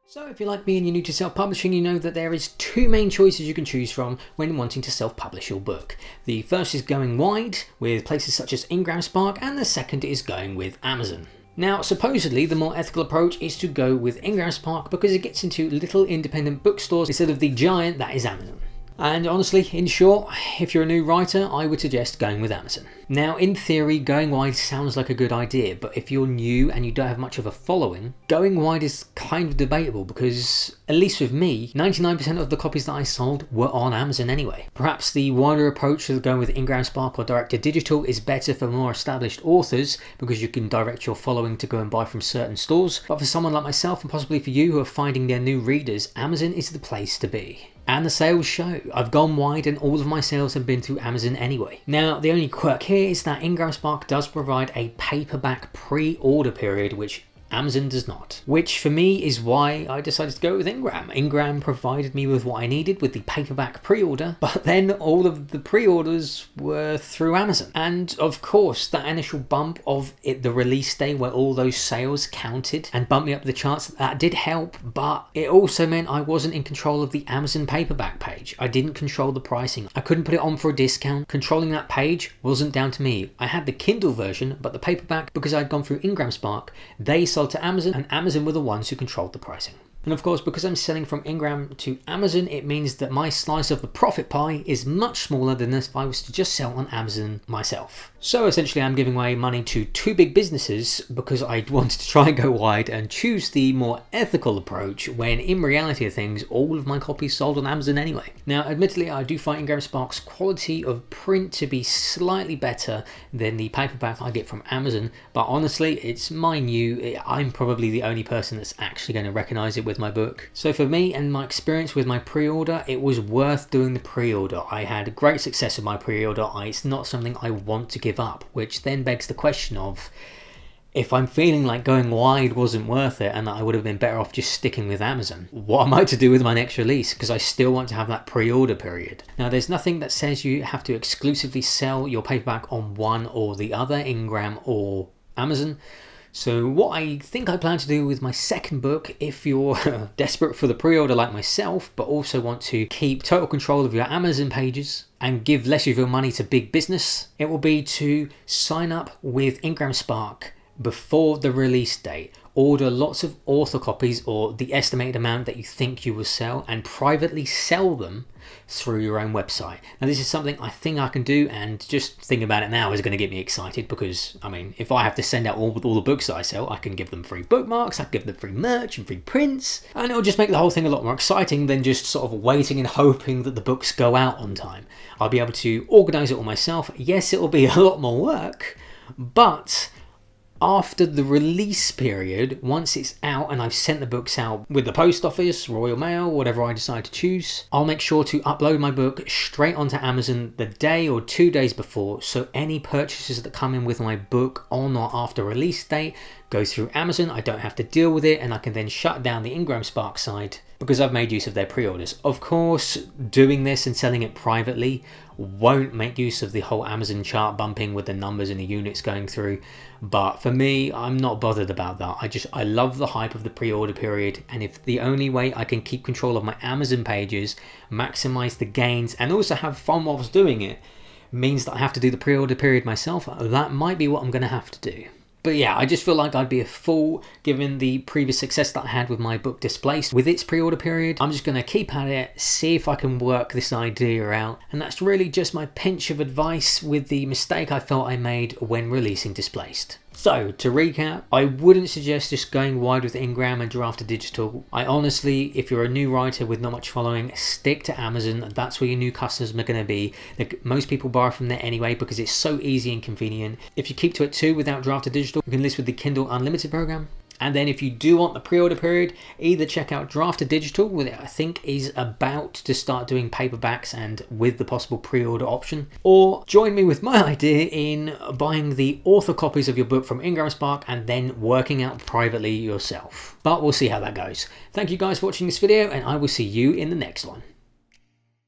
So if you're like me and you're new to self-publishing, you know that there is two main choices you can choose from when wanting to self-publish your book. The first is going wide with places such as IngramSpark, and the second is going with Amazon. Now, supposedly the more ethical approach is to go with IngramSpark because it gets into little independent bookstores instead of the giant that is Amazon. And honestly, in short, if you're a new writer, I would suggest going with Amazon. Now, in theory, going wide sounds like a good idea, but if you're new and you don't have much of a following, going wide is kind of debatable because, at least with me, 99% of the copies that I sold were on Amazon anyway. Perhaps the wider approach of going with IngramSpark or direct to digital is better for more established authors because you can direct your following to go and buy from certain stores, but for someone like myself and possibly for you who are finding their new readers, Amazon is the place to be. And the sales show. I've gone wide and all of my sales have been through Amazon anyway. Now, the only quirk here is that IngramSpark does provide a paperback pre-order period, which Amazon does not. Which for me is why I decided to go with Ingram. Ingram provided me with what I needed with the paperback pre-order, but then all of the pre-orders were through Amazon. And of course, that initial bump of the release day where all those sales counted and bumped me up the charts, that did help, but it also meant I wasn't in control of the Amazon paperback page. I didn't control the pricing. I couldn't put it on for a discount. Controlling that page wasn't down to me. I had the Kindle version, but the paperback, because I'd gone through IngramSpark, they sold to Amazon, and Amazon were the ones who controlled the pricing. And of course, because I'm selling from Ingram to Amazon, it means that my slice of the profit pie is much smaller than if I was to just sell on Amazon myself. So essentially I'm giving away money to two big businesses because I wanted to try and go wide and choose the more ethical approach when in reality of things, all of my copies sold on Amazon anyway. Now, admittedly, I do find IngramSpark's quality of print to be slightly better than the paperback I get from Amazon, but honestly, it's minute. I'm probably the only person that's actually going to recognize it with my book. So for me and my experience with my pre-order, it was worth doing the pre-order. I had great success with my pre-order. It's not something I want to give up, which then begs the question of, if I'm feeling like going wide wasn't worth it and that I would have been better off just sticking with Amazon, what am I to do with my next release? Because I still want to have that pre-order period. Now, there's nothing that says you have to exclusively sell your paperback on one or the other, Ingram or Amazon. So what I think I plan to do with my second book, if you're desperate for the pre-order like myself, but also want to keep total control of your Amazon pages and give less of your money to big business, it will be to sign up with IngramSpark before the release date. Order lots of author copies or the estimated amount that you think you will sell and privately sell them through your own website. Now, this is something I think I can do, and just thinking about it now is going to get me excited because, I mean, if I have to send out all the books that I sell, I can give them free bookmarks, I can give them free merch and free prints, and it'll just make the whole thing a lot more exciting than just sort of waiting and hoping that the books go out on time. I'll be able to organize it all myself. Yes, it'll be a lot more work, but after the release period, once it's out and I've sent the books out with the post office, Royal Mail, whatever I decide to choose, I'll make sure to upload my book straight onto Amazon the day or 2 days before, so any purchases that come in with my book on or after release date go through Amazon. I don't have to deal with it, and I can then shut down the IngramSpark side because I've made use of their pre-orders. Of course, doing this and selling it privately won't make use of the whole Amazon chart bumping with the numbers and the units going through, but for me, I'm not bothered about that. I love the hype of the pre-order period, and if the only way I can keep control of my Amazon pages, maximize the gains, and also have fun whilst doing it, means that I have to do the pre-order period myself, that might be what I'm going to have to do. But yeah, I just feel like I'd be a fool given the previous success that I had with my book Displaced with its pre-order period. I'm just going to keep at it, see if I can work this idea out. And that's really just my pinch of advice with the mistake I felt I made when releasing Displaced. So, to recap, I wouldn't suggest just going wide with Ingram and Draft to Digital. I honestly, if you're a new writer with not much following, stick to Amazon. That's where your new customers are going to be. Most people buy from there anyway because it's so easy and convenient. If you keep to it too without Draft to Digital, you can list with the Kindle Unlimited program. And then if you do want the pre-order period, either check out Draft to Digital, which I think is about to start doing paperbacks and with the possible pre-order option, or join me with my idea in buying the author copies of your book from IngramSpark and then working out privately yourself. But we'll see how that goes. Thank you guys for watching this video, and I will see you in the next one.